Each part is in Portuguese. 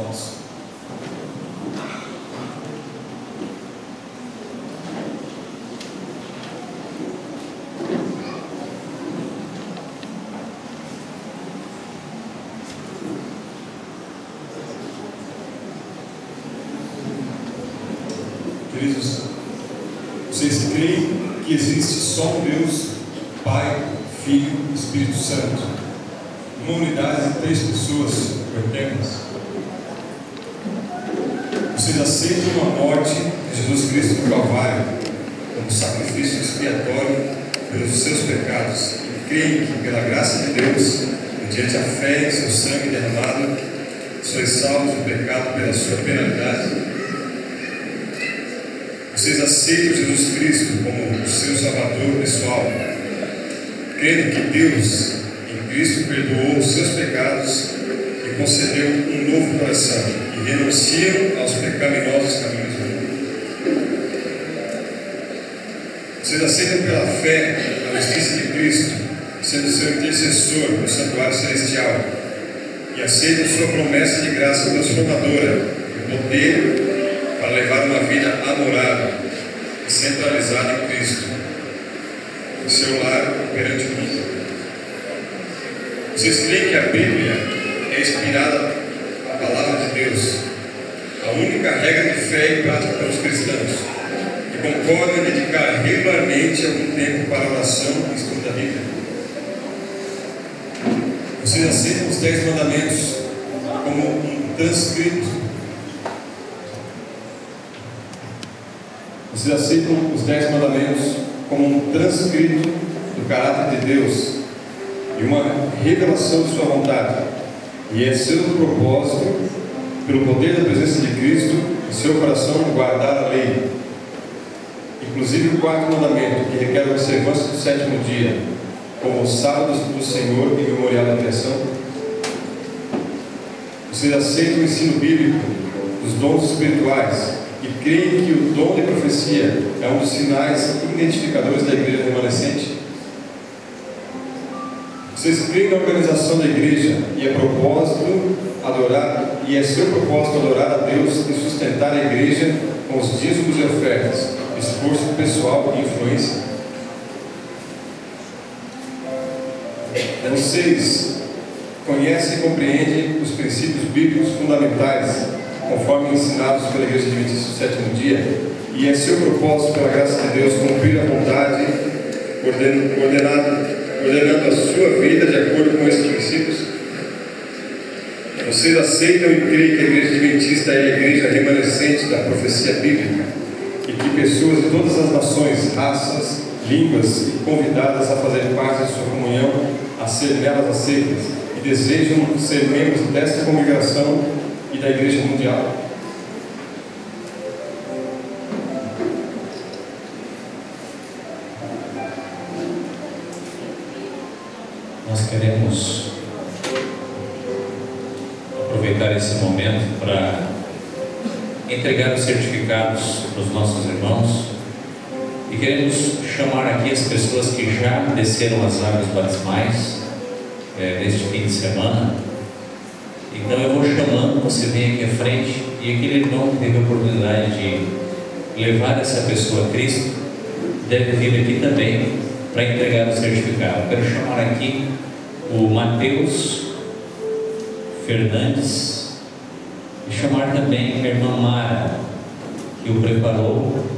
irmãos. Queridos, vocês creem que existe só um Deus, Pai, Filho e Espírito Santo, uma unidade de 3 pessoas eternas? Vocês aceitam a morte de Jesus Cristo no Calvário como sacrifício expiatório pelos seus pecados e creem que, pela graça de Deus, mediante a fé em seu sangue derramado, sois salvos do pecado pela sua penalidade? Vocês aceitam Jesus Cristo como o seu Salvador pessoal, crendo que Deus, em Cristo, perdoou os seus pecados e concedeu um novo coração, e renunciam aos pecaminosos caminhos do mundo? Vocês aceitam pela fé a justiça de Cristo, sendo seu intercessor no santuário celestial, e aceitam sua promessa de graça transformadora e poder para levar uma vida amorável e centralizada em Cristo, em seu lar perante o mundo? Vocês creem que a Bíblia é inspirada a palavra de Deus, a única regra de fé e prática para os cristãos, e concordam em dedicar regularmente algum tempo para oração e estudo da Bíblia? Vocês aceitam os 10 mandamentos como um transcrito? Vocês aceitam os 10 mandamentos como um transcrito do caráter de Deus e uma revelação de sua vontade, e é seu propósito, pelo poder da presença de Cristo em seu coração, guardar a lei, inclusive o 4º mandamento, que requer a observância do 7º dia, como o sábado do Senhor e memorial da criação? Vocês aceitam o ensino bíblico dos dons espirituais e creem que o dom de profecia é um dos sinais identificadores da igreja remanescente? Vocês creem na organização da igreja e é seu propósito adorar a Deus e sustentar a igreja com os dízimos e ofertas, esforço pessoal e influência? Vocês conhecem e compreendem os princípios bíblicos fundamentais, conforme ensinados pela Igreja Adventista do 7º dia, e é seu propósito, pela graça de Deus, cumprir a vontade, ordenando a sua vida de acordo com esses princípios? Vocês aceitam e creem que a Igreja Adventista é a igreja remanescente da profecia bíblica, e que pessoas de todas as nações, raças, línguas e convidadas a fazer parte de sua comunhão, a ser nelas aceitas, e desejam ser membros desta congregação e da Igreja Mundial? Nós queremos aproveitar esse momento para entregar os certificados para os nossos irmãos, e queremos chamar aqui as pessoas que já desceram as águas batismais neste fim de semana. Então eu vou chamando, você vem aqui à frente, e aquele irmão que teve a oportunidade de levar essa pessoa a Cristo deve vir aqui também para entregar o certificado. Quero chamar aqui o Mateus Fernandes e chamar também a irmã Mara, que o preparou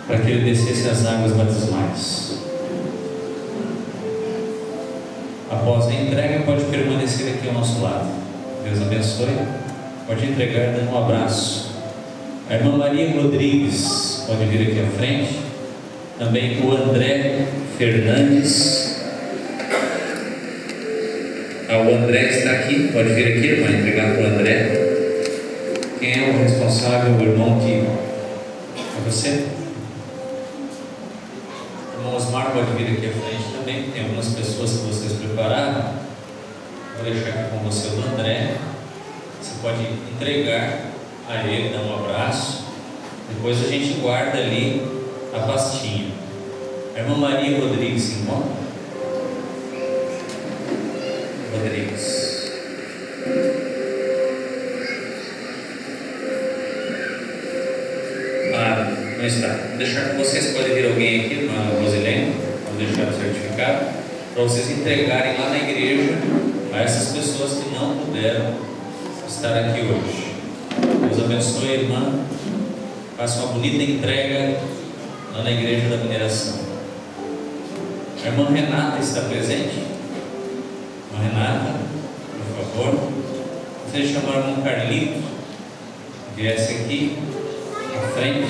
para que ele descesse as águas batismais. Após a entrega, pode permanecer aqui ao nosso lado. Deus abençoe. Pode entregar dando um abraço. A irmã Maria Rodrigues pode vir aqui à frente. Também o André Fernandes. O André está aqui. Pode vir aqui, irmã, entregar para o André. Quem é o responsável, o irmão que... É você? O Osmar pode vir aqui à frente também. Tem algumas pessoas que vocês prepararam. Vou deixar aqui com você o André. Você pode entregar a ele, dar um abraço. Depois a gente guarda ali a pastinha. A irmã Maria Rodrigues se encontra? Rodrigues. está. Vou deixar com vocês, pode vir alguém aqui, uma Rosilene, vou deixar o certificado, para vocês entregarem lá na igreja a essas pessoas que não puderam estar aqui hoje. Deus abençoe, irmã. Faça uma bonita entrega lá na igreja da mineração. A irmã Renata está presente? Irmã Renata, por favor. Vocês chamaram o irmão Carlito, viesse aqui à frente.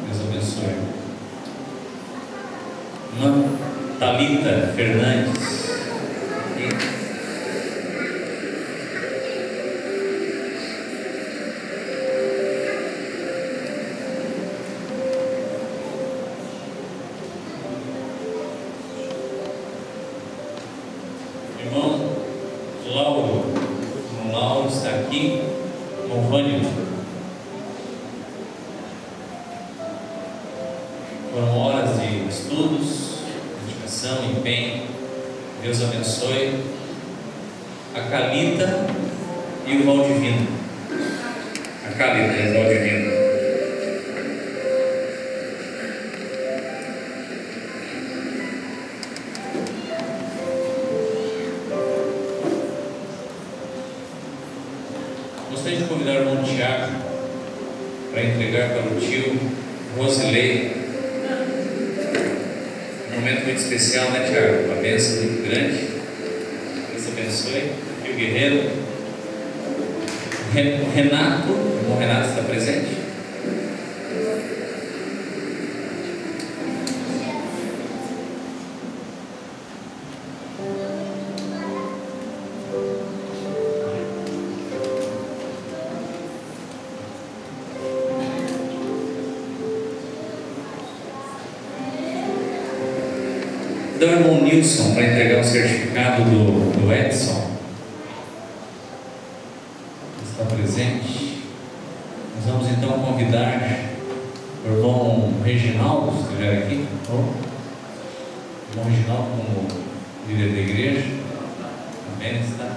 Deus abençoe. Irmã Thalita Fernandes. Irmão Lauro está aqui. Irmão Vânio. Foram horas de estudos, dedicação, empenho. Deus abençoe. A Calita e o Valdivino. A Calita e o Valdivino. Gostaria de convidar o irmão Tiago para entregar para o tio Rosilei. Um momento muito especial, né, Tiago? Uma bênção muito grande. Deus abençoe. E o guerreiro Renato. O irmão Renato está presente? Então, o irmão Nilson, para entregar o certificado do Edson, está presente. Nós vamos então convidar o irmão Reginaldo, se estiver aqui, o irmão Reginaldo como líder da igreja, também está.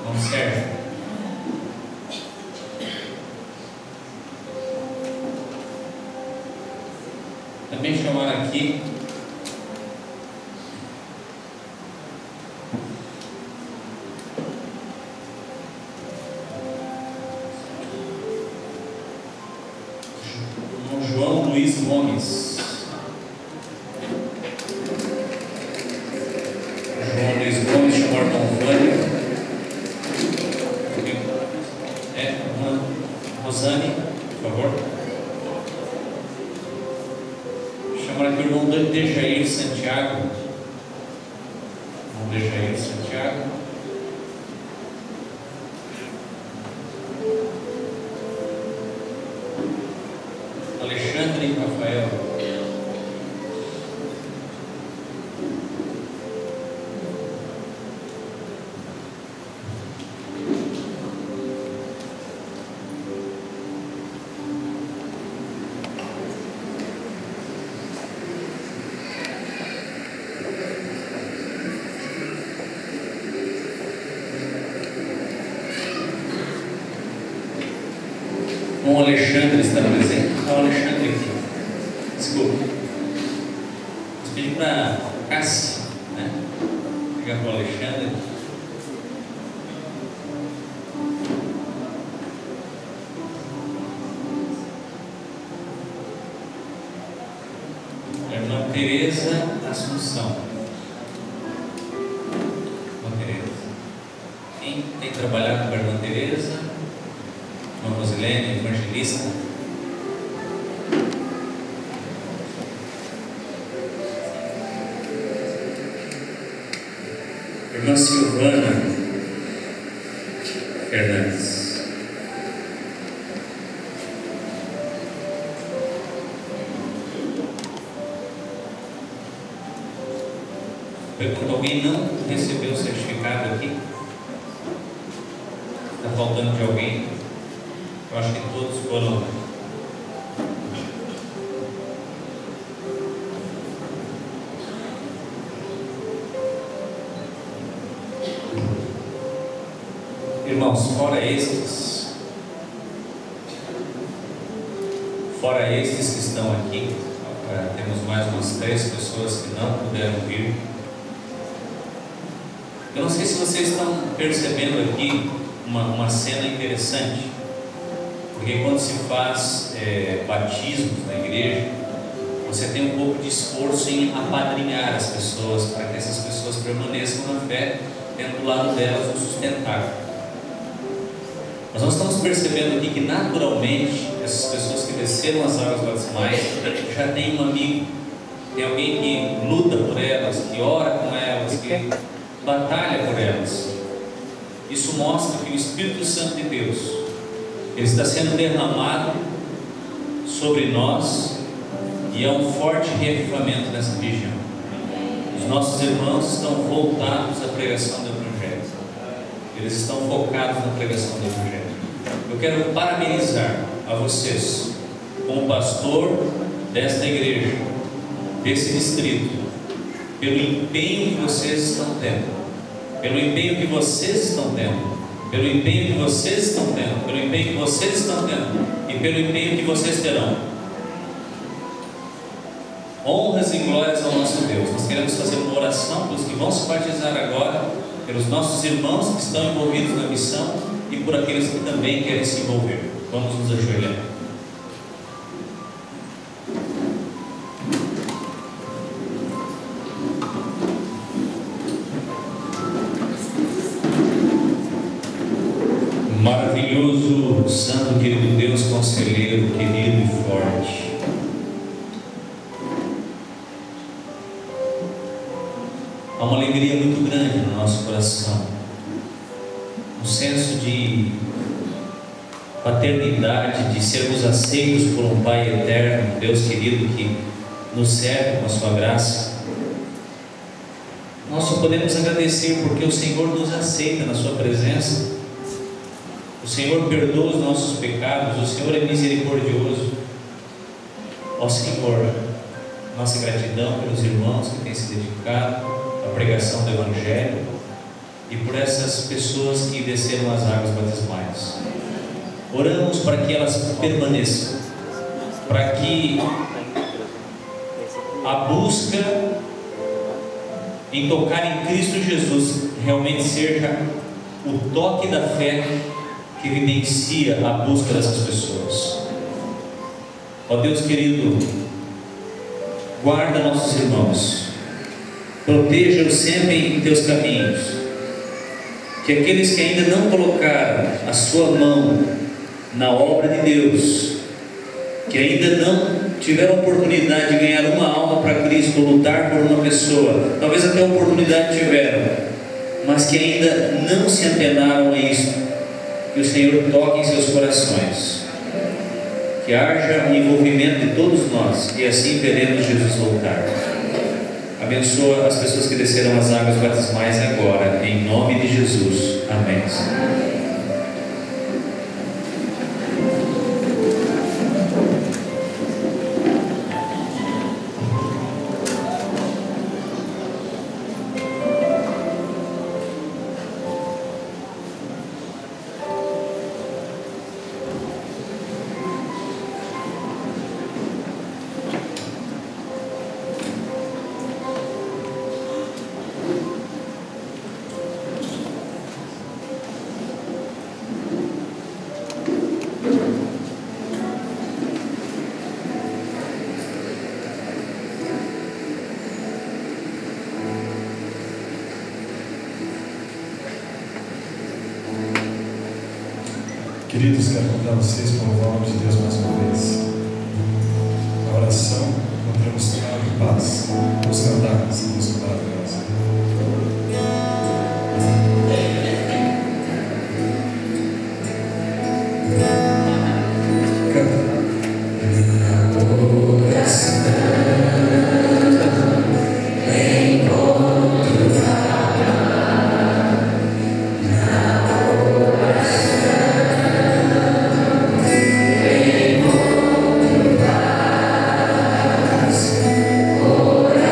Irmão Sérgio. Também chamar aqui João Luiz Gomes. João Luiz Gomes, chamar o irmão Vânio. Irmã Rosane, por favor. Chamar aqui o irmão Dejair Santiago. Irmão Dejair Santiago. Alexandre e Rafael. O Alexandre está presente? Está o Alexandre aqui. Desculpa. Vou pedir para a Cássia, né? Pegar para o Alexandre. A irmã Tereza Assunção. Irmã Tereza. Quem tem trabalhado com a irmã Tereza? Irmã Rosilene, evangelista. Irmã Silvana Fernandes. Pergunto, alguém não recebeu o certificado aqui? Está faltando de alguém? Eu acho que todos foram. Irmãos, fora estes que estão aqui, temos mais umas 3 pessoas que não puderam vir. Eu não sei se vocês estão percebendo aqui uma cena interessante, porque quando se faz batismos na igreja, você tem um pouco de esforço em apadrinhar as pessoas, para que essas pessoas permaneçam na fé, tendo do lado delas um sustentáculo. Mas nós estamos percebendo aqui que naturalmente essas pessoas que desceram as águas batismais já têm um amigo, tem alguém que luta por elas, que ora com elas, que batalha por elas. Isso mostra que o Espírito Santo de Deus, ele está sendo derramado sobre nós, e há um forte reavivamento nessa região. Os nossos irmãos estão voltados à pregação do Evangelho, eles estão focados na pregação do Evangelho. Eu quero parabenizar a vocês, como pastor desta igreja, desse distrito, pelo empenho que vocês estão tendo, pelo empenho que vocês estão tendo, pelo empenho que vocês estão tendo, pelo empenho que vocês estão tendo e pelo empenho que vocês terão. Honras e glórias ao nosso Deus. Nós queremos fazer uma oração pelos que vão se batizar agora, pelos nossos irmãos que estão envolvidos na missão e por aqueles que também querem se envolver. Vamos nos ajoelhar. Maravilhoso, santo, querido Deus, conselheiro, querido e forte. Há uma alegria muito grande no nosso coração, um senso de paternidade, de sermos aceitos por um Pai eterno, um Deus querido que nos serve com a sua graça. Nós só podemos agradecer porque o Senhor nos aceita na sua presença. O Senhor perdoa os nossos pecados, o Senhor é misericordioso. Ó Senhor, nossa gratidão pelos irmãos que têm se dedicado à pregação do Evangelho e por essas pessoas que desceram as águas batismais. Oramos para que elas permaneçam, para que a busca em tocar em Cristo Jesus realmente seja o toque da fé que evidencia a busca dessas pessoas. Ó Deus querido, guarda nossos irmãos, proteja-os sempre em teus caminhos, que aqueles que ainda não colocaram a sua mão na obra de Deus, que ainda não tiveram a oportunidade de ganhar uma alma para Cristo, lutar por uma pessoa, talvez até a oportunidade tiveram, mas que ainda não se antenaram a isso, que o Senhor toque em seus corações, que haja um envolvimento de todos nós, e assim veremos Jesus voltar. Abençoa as pessoas que desceram as águas batismais agora, em nome de Jesus. Amém. Queridos, quero convidar vocês para louvar o nome de Deus mais uma vez. A oração, encontramos trago e paz. Vamos cantar essa música maravilhosa. Ora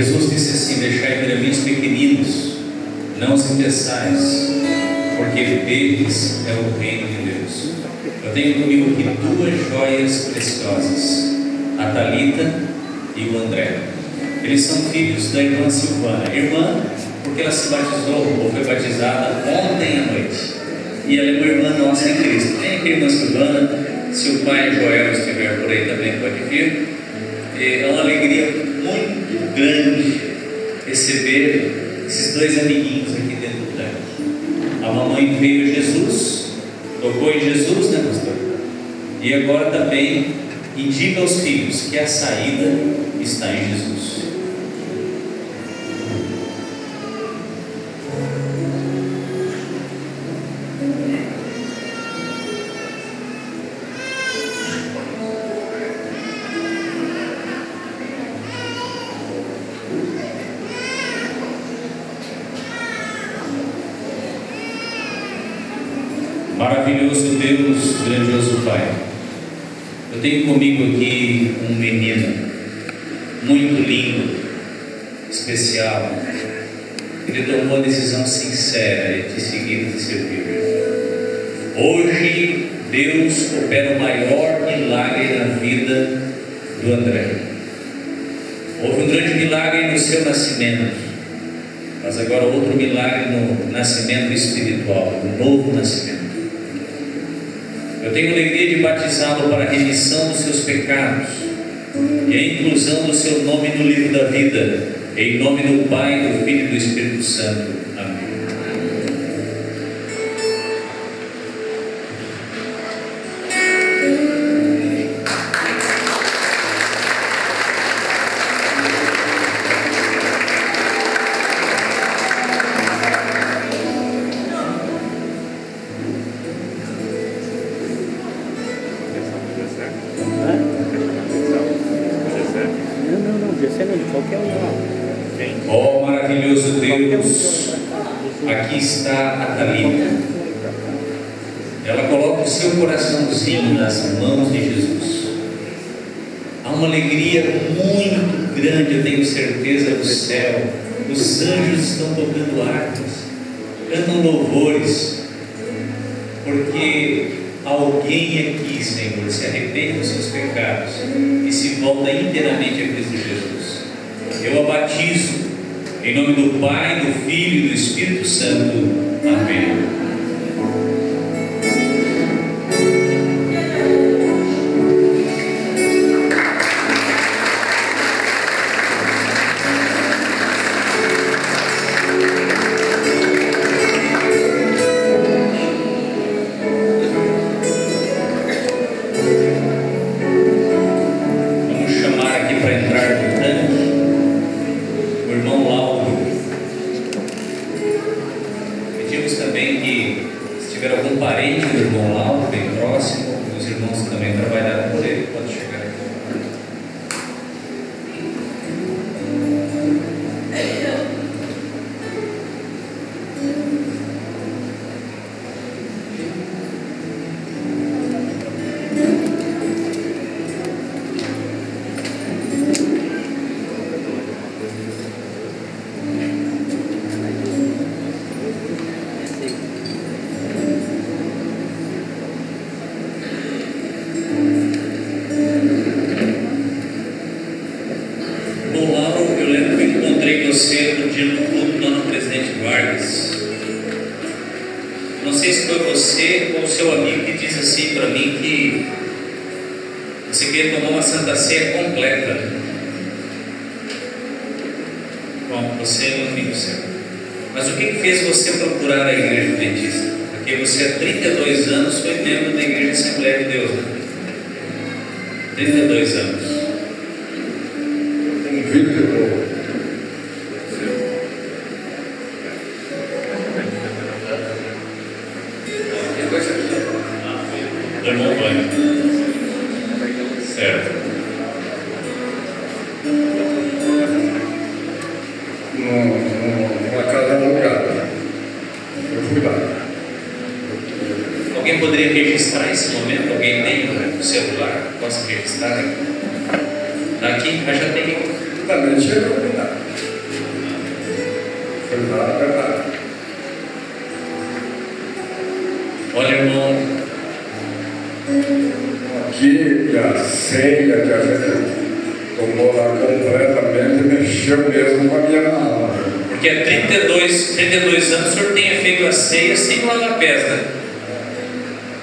Jesus disse assim: deixai vir a mim os pequeninos, não os impeçais, porque deles é o reino de Deus. Eu tenho comigo aqui duas joias preciosas, a Talita e o André. Eles são filhos da irmã Silvana. Irmã, porque ela se batizou ou foi batizada ontem à noite, e ela é uma irmã nossa em Cristo. Vem aqui, irmã Silvana. Se o pai Joel estiver por aí também, pode vir. É uma alegria muito grande receber esses dois amiguinhos aqui dentro do prédio. A mamãe veio a Jesus, tocou em Jesus, né, pastor? E agora também indica aos filhos que a saída está em Jesus. Maravilhoso Deus, grandioso Pai, eu tenho comigo aqui um menino muito lindo, especial, ele tomou a decisão sincera de seguir e de servir. Hoje, Deus opera o maior milagre na vida do André. Houve um grande milagre no seu nascimento, mas agora outro milagre no nascimento espiritual, no novo nascimento. Eu tenho alegria de batizá-lo para a remissão dos seus pecados e a inclusão do seu nome no livro da vida, em nome do Pai, do Filho e do Espírito Santo. Amém. Ó maravilhoso Deus, aqui está a Thalita. Ela coloca o seu coraçãozinho nas mãos de Jesus. Há uma alegria muito grande, eu tenho certeza, do céu. Os anjos estão tocando harpas, cantam louvores, porque alguém aqui, Senhor, se arrepende dos seus pecados e se volta inteiramente a Cristo Jesus. Eu a batizo em nome do Pai, do Filho e do Espírito Santo. Amém. Alguém poderia registrar esse momento? Alguém tem no celular? Posso registrar? Daqui, mas já tem. Também chegou, verdade. Verdade. Olha, irmão. Aqui a ceia que a gente tomou lá completamente mexeu mesmo com a minha alma. Porque há 32 anos o senhor tenha feito a ceia sem lava-pés, né?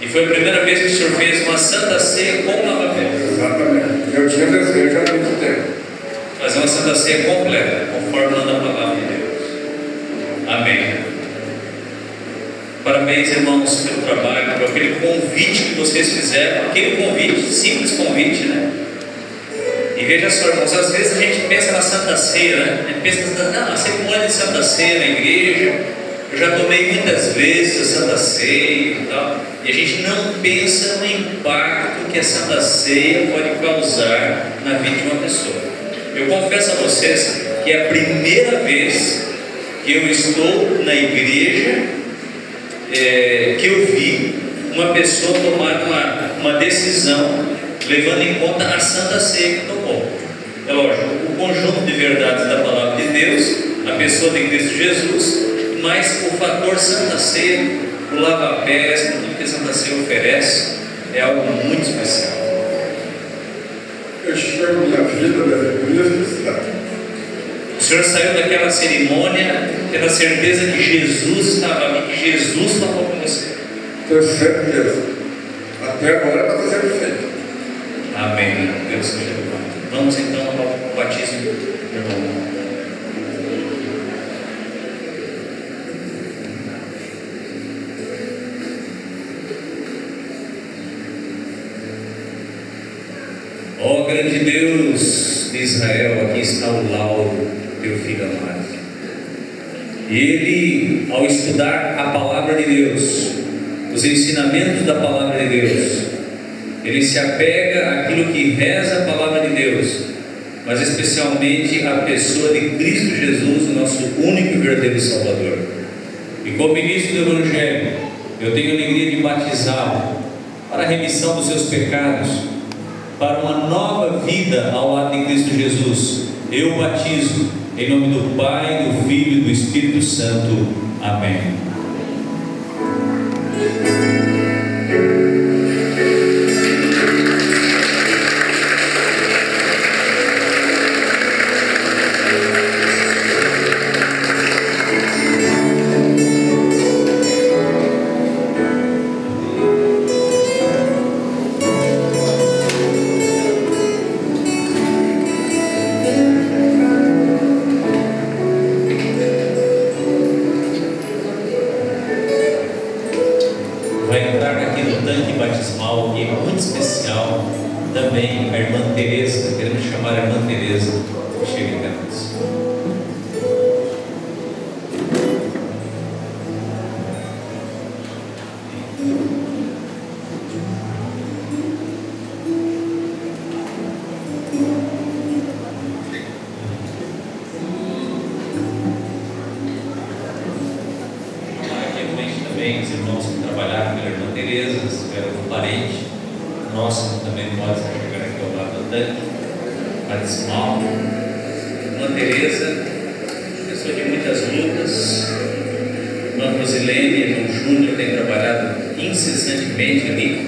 E foi a primeira vez que o senhor fez uma santa ceia com lava-pés. Exatamente. Eu tinha desejo há muito tempo. Fazer uma santa ceia completa, conforme manda a palavra de Deus. Amém. Parabéns, irmãos, pelo trabalho, por aquele convite que vocês fizeram. Aquele convite, simples convite, né? E veja só, irmãos, às vezes a gente pensa na Santa Ceia, né? A gente pensa na cerimônia de Santa Ceia na igreja. Eu já tomei muitas vezes a Santa Ceia e tal. E a gente não pensa no impacto que a Santa Ceia pode causar na vida de uma pessoa. Eu confesso a vocês que é a primeira vez que eu estou na igreja que eu vi uma pessoa tomar uma decisão levando em conta a Santa Ceia que tomou. É lógico, o conjunto de verdades da palavra de Deus, a pessoa de Cristo Jesus, mas o fator Santa Ceia, o lava-pés, tudo que a Santa Ceia oferece, é algo muito especial. Eu enxergo minha vida dessa necessidade. O Senhor saiu daquela cerimônia tendo a certeza que Jesus estava ali, que Jesus falou com você. Tenho certeza. Até agora está fazendo feito. Amém. Deus seja louvado. Vamos então ao batismo do irmão. Ó grande Deus de Israel, aqui está o Lauro, teu filho amado. E ele, ao estudar a palavra de Deus, os ensinamentos da palavra de Deus, ele se apega àquilo que reza a palavra de Deus, mas especialmente à pessoa de Cristo Jesus, o nosso único e verdadeiro Salvador. E como ministro do Evangelho, eu tenho a alegria de batizá-lo para a remissão dos seus pecados, para uma nova vida ao lado de Cristo Jesus. Eu batizo em nome do Pai, do Filho e do Espírito Santo. Amém. Os irmãos que trabalharam pela irmã Teresa, se tiver algum parente nosso também pode chegar aqui ao lado do Dante, batismal. Irmã Teresa, pessoa de muitas lutas. Irmã Rosilene, irmão Júnior tem trabalhado incessantemente ali.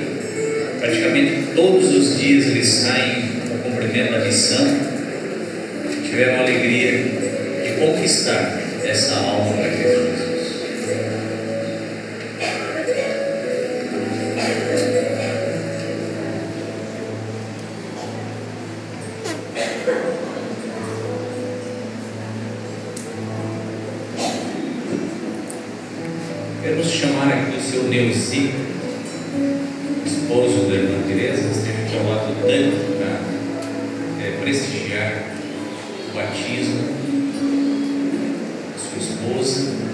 Praticamente todos os dias eles saem para o cumprimento da missão. Tiveram a alegria de conquistar essa alma para Cristo Jesus. Queremos chamar aqui o seu Neuzi, esposo da irmã Teresa, esteja aqui ao lado do Dante para prestigiar o batismo da sua esposa.